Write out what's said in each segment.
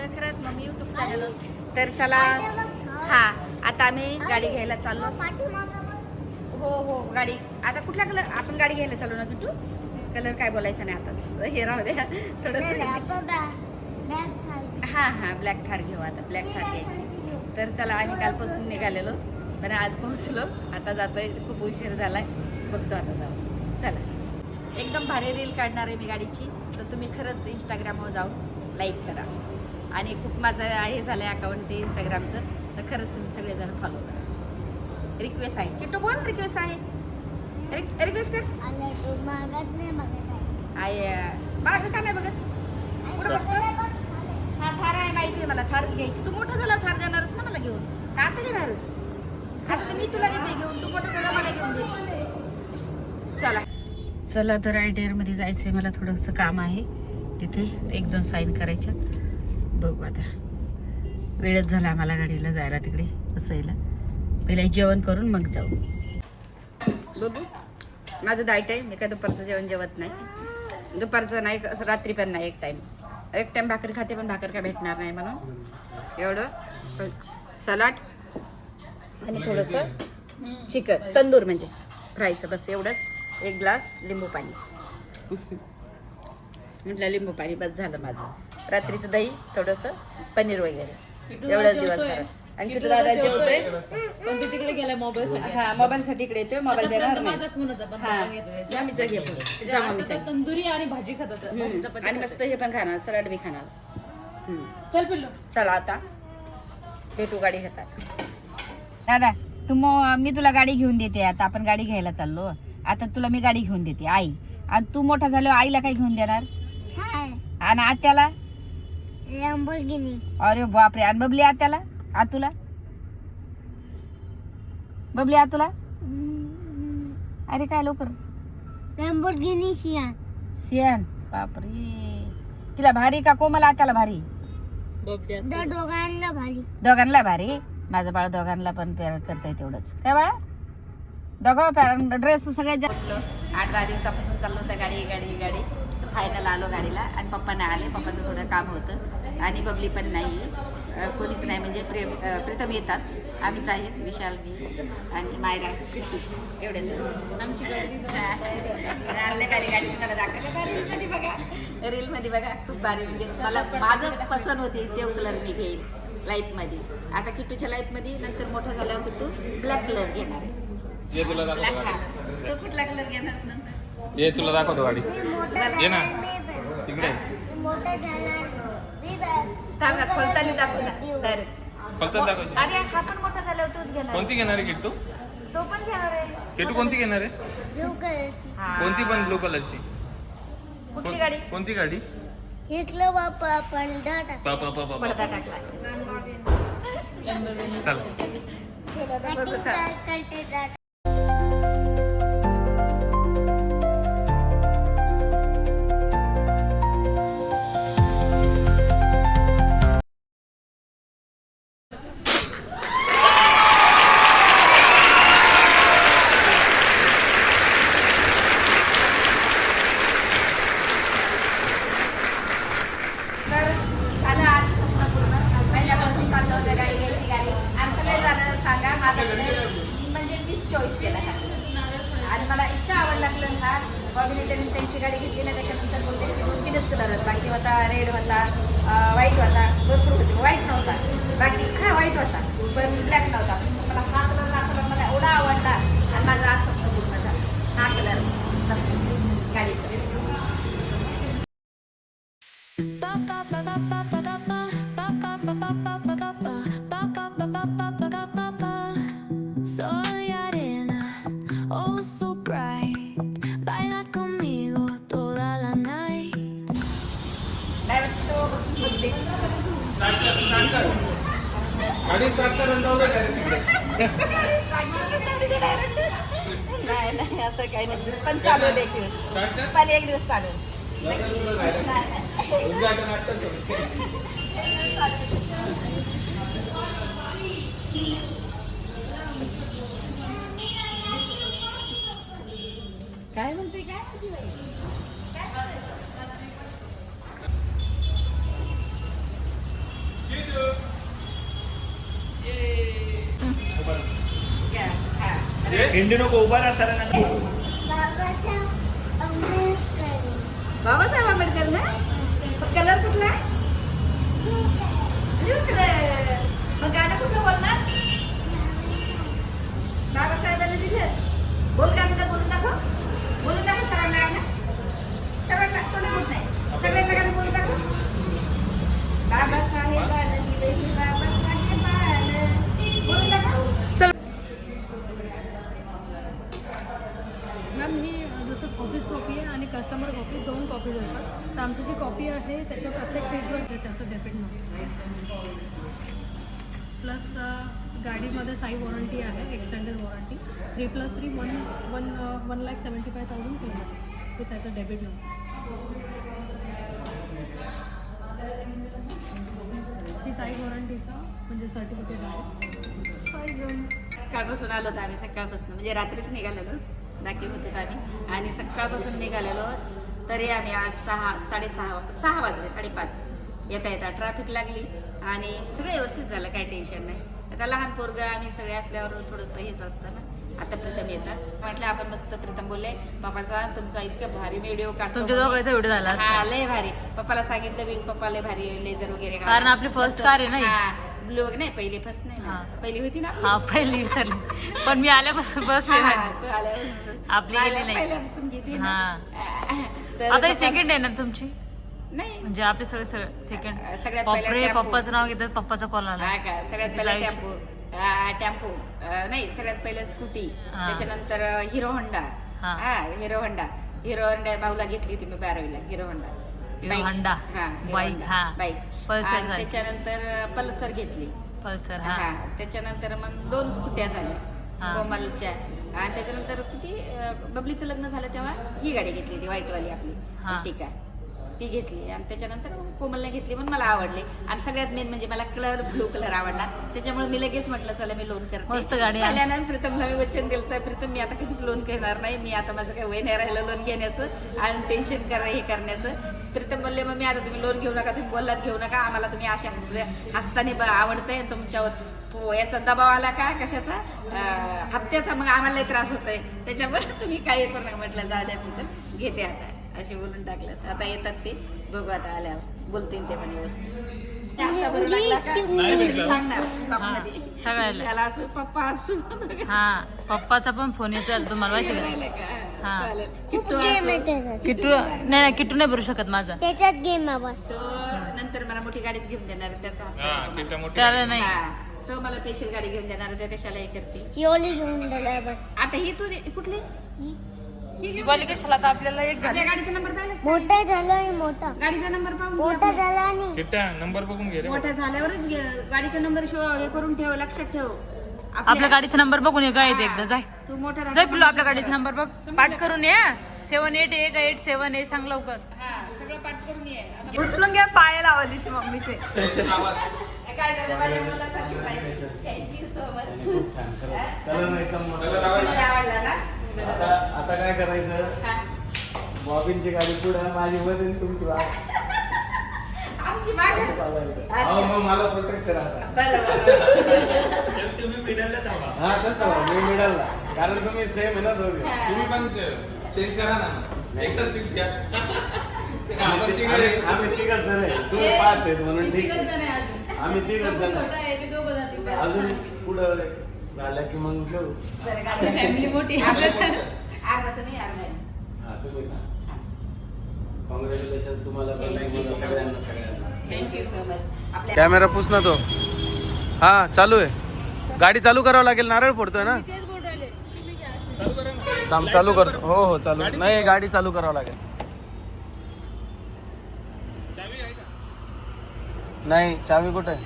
खरंच mummy YouTube channel. तर चला हा आता आम्ही गाडी घ्यायला चाललो. हो हो गाडी आता कुठला कलर आपण गाडी घ्यायला चालू ना किट्टू. कलर काय बोलायचं नाही आता हे राहू द्या थोडंसं. हां हां ब्लॅक थार घेऊ आता ब्लॅक थार घ्यायची. तर चला आम्ही कालपासून निघालेलो पण आज पोहोचलो. आता जातोय खूप उशीर झालाय बघतो आता जाऊ. चला एकदम भारी रील काढणार आहे मी गाडीची. तर तुम्ही खरंच इंस्टाग्रामवर जाऊन लाईक करा. आणि खूप माझं हे झालं आहे अकाउंट ते इंस्टाग्रामचं. तर खरंच तुम्ही सगळेजण फॉलो करा. रिक्वेस्ट आहे किट्टू बोल रिक्वेस्ट आहे. रिक्वेस्ट कर. मागं का नाही बघत पुढं बघतो. हा थार आहे माहिती आहे मला थारच घ्यायची. तू मोठं झालं थार देणारच ना मला घेऊन का आता घेणारच. आता तर मी तुला देते घेऊन तू मोठं झालं मला घेऊन दे. चला चला तर आयडियरमध्ये जायचं आहे मला. थोडंसं काम आहे तिथे 1-2 साईन करायच्या. बघू आता वेळच झाला आम्हाला गाडीला जायला तिकडे बसायला. पहिला जेवण करून मग जाऊ. बघू माझं डाएट आहे. मी काय दुपारचं जेवण जेवत नाही. दुपारचं नाही असं रात्री पण नाही. एक टाइम भाकर खाते पण भाकर काय भेटणार नाही म्हणून एवढं सलाड आणि थोडंसं चिकन तंदूर म्हणजे फ्रायचं बस एवढंच. 1 ग्लास लिंबू पाणी म्हटलं लिंबू पाणी बस झालं माझं. रात्रीचं दही थोडंसं पनीर वगैरे एवढंच दिवसभरात. आणि किती दादा जेवतोय पण ते तिकडे गेलाय मोबाईलसाठी. हा मोबाईलसाठी इकडे येतोय. मोबाईल देणार माझा नाही. फोन होता पण हा घेतोय. मम्मीचा घे मम्मीचा घे. तंदुरी आणि भाजी खातात. आणि मस्त हे पण खाणार सलाड बी खाणार. चल पिल्लू चला आता भेटू गाडी घेतात. दादा मी तुला गाडी घेऊन देते. आता आपण गाडी घ्यायला चाललो. आता तुला मी गाडी घेऊन देते आई. आणि तू मोठा झाल्यावर आईला काय घेऊन देणार आणि आत्याला लॅम्बोर्गिनी. अरे बापरे. आणि बबली आत्याला आतुला बबली आतुला अरे काय लवकर लॅम्बोर्गिनी सियान बापरे. तिला भारी का कोमल आत्याला भारी. दोघांना भारी. दोघांना भारी. माझं बाळ दोघांना पण पेअर करताय तेवढंच काय बाळा. दोघं पेअर ड्रेस सगळ्यात जास्त 8-10 दिवसापासून चाललं होतं गाडी गाडी गाडी. फायनल आलो गाडीला आणि पप्पा नाही आले. पप्पाचं थोडं काम होतं आणि बबली पण नाही. कोणीच नाही म्हणजे प्रीतम येतात. आम्हीच आहेत विशाल मी आणि मायरा किट्टू एवढेच आमची गाडी. गाडी तुम्हाला दाखवलं रीलमध्ये बघा. रीलमध्ये बघा खूप भारी म्हणजे मला माझं पसंत होते ते कलर मी घेईन लाईफमध्ये. आता किट्टूच्या लाईफमध्ये नंतर मोठा झाल्यावर किट्टू ब्लॅक कलर घेणार आहे. तो कुठला कलर घेणार नंतर ये तुला दाखवतो गाडी. ये ना तिकडे थांब ना खोलताना दाखवू ना डायरेक्ट. फक्त दाखव. अरे हा पण मोठा झाल्यावर तोच घेणार. कोणती घेणार आहे किट्टू. तो पण घेणार आहे. किट्टू कोणती घेणार आहे. ब्लू कलरची. कोणती पण ब्लू कलरची. कुठली गाडी. कोणती गाडी. इथलं बाप्पा पडदा टाकला. पडदा टाकला. चल चला आता बघू आता. चॉईस केला आणि मला इतका आवडला कलर हा. बॉबीने त्यांची गाडी घेतली ना त्याच्यानंतर बोलते की 2-3च कलर आहेत. बाकी होता रेड होता व्हाईट होता भरपूर होते. व्हाईट नव्हता बाकी हा व्हाईट होता पण ब्लॅक नव्हता. मला हा कलर मला एवढा आवडला आणि माझा असं स्वप्न पूर्ण झाला. हा कलर बस गाडीचा. गाडी स्टार्ट कर नाही असं काही नाही पण चालू एक दिवस पण एक दिवस चालू. काय म्हणते काय हिंदी नको उभा राहा सरांना. बाबासाहेब आंबेडकर बाबासाहेब आंबेडकर ना कलर कुठला आहे? Blue colour. मग गाणं कुठलं बोलणार? बाबासाहेबांना दिलं बोल गाणं बोलून दाखव. बोलून दाखव सरांना गाणं. सरांना कोणी बोलत नाही. सगळ्यांना गाणं बोलून दाखव. बाबासाहेबांना दिलं ही बाबासाहेबांना बोलून दाखव. मॅम ही जसं ऑफिस कॉपी आहे आणि कस्टमर कॉपी 2 कॉपीज असतात. तर आमची जी कॉपी आहे त्याच्या प्रत्येक पेजवर आहे त्याचं डेबिट नोट. प्लस गाडीमध्ये साई वॉरंटी आहे, एक्सटेंडेड वॉरंटी 3+3 1,75,000 किलोमीटर हे त्याचं डेबिट नोट. ही साई वॉरंटीचा म्हणजे सर्टिफिकेट आहे. सकाळपासून आलो होतो आम्ही. सकाळपासून म्हणजे रात्रीच निघालेलो. बाकी होतो आम्ही आणि सकाळपासून निघालेलो तरी आम्ही आज 6 वाजले 5:30 येता ट्रॅफिक लागली आणि सगळं व्यवस्थित झालं. काही टेन्शन नाही. आता लहान पोरगं आम्ही सगळे असल्यावर थोडंसं हेच असतं ना. आता प्रीतम येतात म्हटलं आपण मस्त. प्रीतम बोलले पप्पाचा तुमचा इतका भारी व्हिडिओ काढतो. तुमच्या दोघांचा व्हिडिओ झाला असता. हा लय भारी. पप्पाला सांगितलं मी पप्पा लय भारी लेझर वगैरे कारण आपली फर्स्ट कार आहे ना ही. ब्लू नाही पहिली फर्स्ट नाही ना. पहिली होती ना आपली? हा पहिली विसरली पण मी आल्यापासून बस हा, तू आल्यावर आपली गेली नाही. पहिल्यापासून घेतली ना. तर आता ही पप्पा- सेकंड आहे ना तुमची नाही म्हणजे आपले सगळे सेकंड. सगळ्यात पहिला पप्पा टेम्पो. पप्पाचं नाव घेतात पप्पाचा कॉल आला. हा का सगळ्यात तिचं पहिला आयुष्य. टेम्पो नाही सगळ्यात पहिलं स्कूटी. हा. त्याच्यानंतर हिरो होंडा. हा. हिरो होंडा भाऊला घेतली होती मी 12वीला. Hero Honda Hero Honda. Bike, हा. बाईक. पल्सर झाली. त्याच्यानंतर पल्सर घेतली. पल्सर हा हा. त्याच्यानंतर मग 2 स्कूट्या झाल्या हा. कोमलच्या. आणि त्याच्यानंतर किती बबलीचं लग्न झालं तेव्हा ही गाडी घेतली ती व्हाईटवाली आपली हा. ठीक आहे ती घेतली. आणि त्याच्यानंतर कोमलने घेतली म्हणून मला आवडली. आणि सगळ्यात मेन म्हणजे मला ब्लू कलर आवडला. त्याच्यामुळे मी लगेच म्हटलं चला मी लोन करते. मस्त गाडी आहे. पहिल्यानं प्रीतमला मी वचन दिलं तर प्रीतम मी आता कधीच लोन करणार नाही. मी आता माझं काही वय नाही राहिलं लोन घेण्याचं आणि टेन्शन हे करण्याचं. प्रीतम बोलले मग मी आता तुम्ही लोन घेऊ नका. तुम्ही बोललात घेऊ नका. आम्हाला तुम्ही अशा हसताना आवडतंय. तुमच्यावर याचा दबाव आला का कशाचा हप्त्याचा मग आम्हाला त्रास होतोय. त्याच्यामुळे तुम्ही काही करू नका. म्हटलं जाऊ द्या प्रीतम घेते आता असे बोलून टाकलं. आता येतात ते बघू आता आल्यावर बोलतील ते पण व्यवस्थित. आता बरं लागला का? सांगणार बापमध्ये. सगळ्याला. त्याला असू पप्पा असू हा पप्पाचा पण फोन येतो आज तुम्हाला माहिती राहिलं का? का? हा. चालेल. खूप किट्टू गेम असू. आहे त्याच्यात. किट्टू नाही किट्टू नाही भरू शकत माझा. त्याच्यात गेम आहे बस. तो नंतर मला मोठी गाडीच घेऊन देणार आहे. त्याचा हप्ता हा नको किट्टा मला. मोठी त्याला गाडी. नाही. हा. तो मला स्पेशल गाडी घेऊन देणार आहे. त्या कशाला हे करते. ही ओली घेऊन दिलाय बस. आता ही तू कुठली ही ही घेऊन दिवाळी कशाला आता आपल्याला एक झाली. आपल्या गाडीचा नंबर पाहिलास का? मोठा झाला आणि मोठा गाडीचा नंबर पाहून घे मोठा आपल्या. झाला आणि किट्टा नंबर बघून घे रे. मोठा झाल्यावरच गाडीचा नंबर हे करून ठेव. लक्षात ठेव. आपल्या गाडीचा नंबर बघून ये काय येते एकदा जाय तू मोठा जाय पिल्लू आपल्या गाडीचा नंबर बघ पाठ करून ये. 781887 सांग लवकर. हा सगळं पाठ करून ये. आता उचलून घ्या पाया लावलीची मम्मीचे. काय झालं माझ्या मुलासारखीच आहे. Thank you so much. आवडला ना? आता काय करायचं हा. बॉबिनची गाडी पुढे माझी मध्ये तुमची बाग आमची माग मग मला प्रोटेक्शन आता बरोबर. तुम्ही मिडलला थांबा. हा तसं मी मिडलला कारण तुम्ही सेम आहे ना दोघे. तुम्ही पण चेंज करा ना. एक्सेल 6 घ्या. आपण तिघं आम्ही तिघच जण आहे. तुम्ही 5 आहेत म्हणून ठीक आहे. आम्ही तिघच जण आहे. अजून पुढं झालं की मग घेऊ. फॅमिली मोठी अर्धा तुम्ही अर्धा हा तुम्ही कॉंग्रॅच्युलेशन तुम्हाला पण नाही मला सगळ्यांना. Thank you so much. आपल्या कॅमेरा पुस ना तो. हा चालू आहे. गाडी चालू करावं लागेल. नारळ फोडतोय ना. थांब चालू करतो. हो हो चालू. नाही गाडी चालू करावं लागेल. नाही चावी कुठे आहे?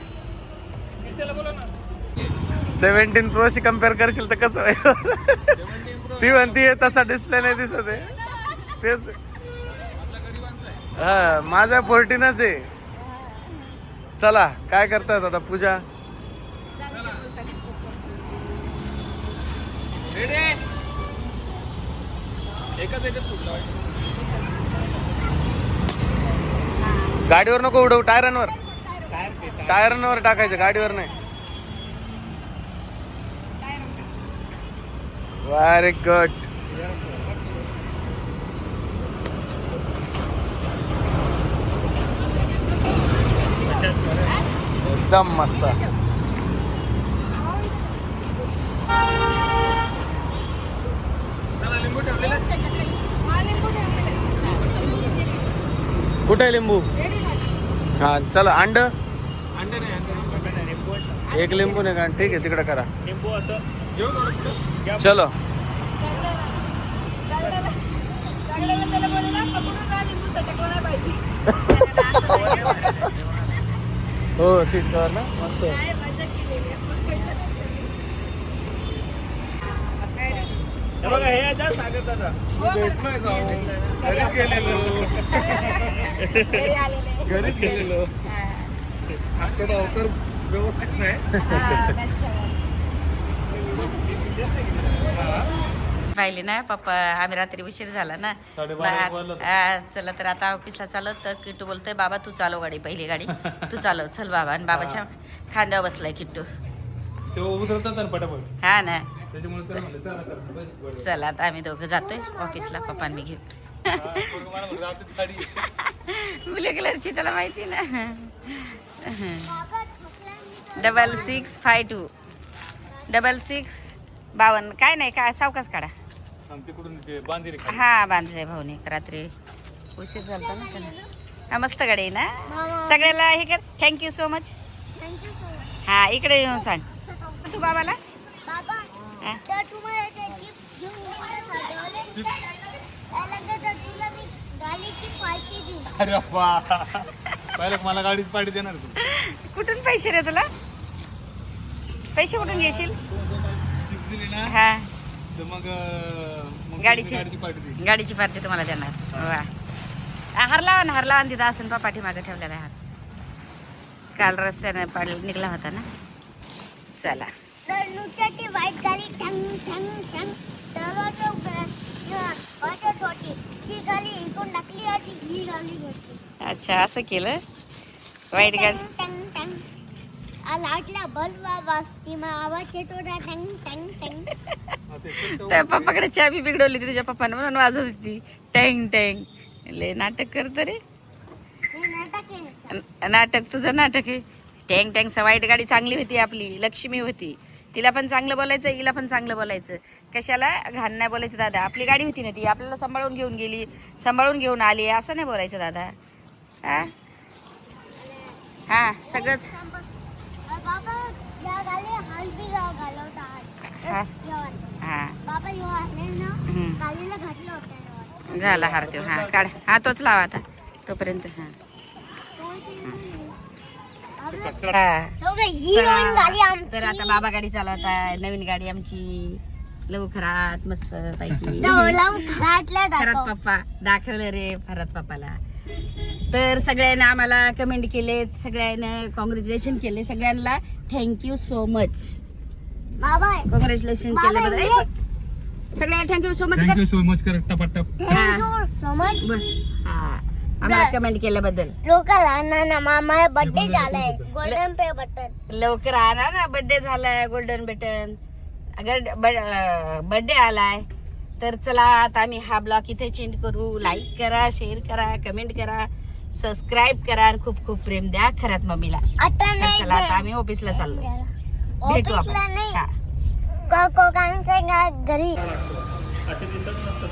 17 प्रोशी कम्पेअर करशील तर कसं आहे? ती म्हणतीये तसा डिस्प्ले नाही दिसत आहे. तेच हा माझा 14च आहे. चला काय करतात आता पूजा. गाडीवर नको उडवू. टायरांवर टाकायचं गाडीवर नाही. Very good. एकदम मस्त. कुठे आहे लिंबू? हा चला. अंड अंडे नाही, एक लिंबू नाही का? ठीक आहे तिकडे करा. लिंबू असं घेऊ थोडं. चलो. त्याला बोलला पकडून राहा लिंबू सटकला नाही पाहिजे. हो सीट कवर ना मस्त. काय मजा केलेली आहे. असं आहे रे. हे बघा हे आता सागर दादा. हो, मला- घरीच गेलेलो. घरी आलेले. घरीच गेलेलो. हा. आजकडे अवतार व्यवस्थित नाही. हा, मॅच खेळायला. पाहिले ना पप्पा, आम्ही रात्री उशीर झाला ना. 12:30 वाजलं. चला तर आता ऑफिसला चालत तर किट्टू बोलतोय बाबा तू चालव गाडी, पहिली गाडी तू चालव. चल बाबा. आणि बाबाच्या खांद्यावर बसलाय किट्टू. ते उतरतात ना पटापट. हा ना. त्याच्यामुळे तर म्हणलं चला कर. बस बरं. चला आता आम्ही दोघं जातोय ऑफिसला, पप्पा मी घेऊन. हा, बघ मला म्हणलं आपली गाडी. ब्लू कलरची त्याला माहिती ना. बाबा थकला मी तर. 6652 6652. काय नाही, काय सावकाश काढा. आम तिकडून ते बांधील खाली. हा बांधले भाऊने रात्री उशीर झाला ना त्याला. हा मस्त गाडी आहे ना. मामा सगळ्याला हे कर. Thank you so much. Thank you so much. हा इकडे येऊन सांग तू बाबाला. बाबा हा. तर तुम्हाला ते चिप्स घेऊन मला साठवले. त्याला तर तुला मी गाडीची पार्टी देईन. अरे बा पहिलं मला गाडीत पाठी देणार तू. कुठून पैसे रे तुला? पैसे कुठून घेशील? चिप्स दिली ना हा तर मग गाडीची पाठी दे. गाडीची पार्टी तुम्हाला देणार. वा. हार लावा ना, हार लावा ना तिथं असून पा पाठीमागे ठेवलेला हार. काल रस्त्याने निघला होता ना. चला. तर नुसती व्हाईट गाडी ठंग ठंग ठंग सर्वांच्या वाजत होती. ती गाडी इकडून टाकली होती, ही गाडी होती. अच्छा असं केलं. वाईट गाडी. टंग टंग टंग. लाटला बल्ब वाजती, मग आवाज येत होता टंग टंग टंग. त्या पप्पाकडे चाबी बिघडवली होती तुझ्या पप्पाने म्हणून वाजत होती टँग टँग. लय नाटक करतो रे. हे नाटक आहे. नाटक तुझं नाटक आहे. टँग टँग. वाईट गाडी चांगली होती आपली, लक्ष्मी होती. तिला पण चांगलं बोलायचं, हिला पण चांगलं बोलायचं. कशाला घाण नाही बोलायचं दादा. आपली गाडी होती ना ती, आपल्याला सांभाळून घेऊन गेली, सांभाळून घेऊन आली, असं नाही बोलायचं दादा. हा हा सगळंच. बाबा या गाडी हळदी घालवता. हा हा बाबा यो आहे ना, हम्म. गाडीला घातलं होतं. झाला हार तो. हा काढ. हा तोच लावा आता तोपर्यंत. हा हिरोईन गाडी आमची. तर आता बाबा गाडी चालवताय. नवीन गाडी आमची लवकरात मस्त पैकी. लावून घरातल्या फरत दाखव. पप्पा दाखवलं रे फरत पप्पाला. तर सगळ्यांना आम्हाला कमेंट केले, सगळ्यांना कॉंग्रॅच्युलेशन केले. सगळ्यांना थँक्यू सो मच. बाबा कॉंग्रॅच्युलेशन बाबा, केल्याबद्दल सगळ्यांना thank you so much. Thank you so much कर टपाटप. Thank you so much. हा आम्हाला कमेंट केल्याबद्दल. लोकल ना मामा बर्थडे झालाय. गोल्डन पे बटन. लवकर आणा ना. बर्थडे झालाय, गोल्डन बटन. अगर बर्थडे आलाय तर चला आता आम्ही हा ब्लॉग इथे चेंज करू. लाईक करा, शेअर करा, कमेंट करा, सबस्क्राईब करा आणि खूप खूप प्रेम द्या खरात मम्मीला. आता तर नाही चला आता आम्ही ऑफिसला चाललो. भेटू आपण. ऑफिसला नाही, हा. कोकांच्या घरी. असे दिसत नसतात.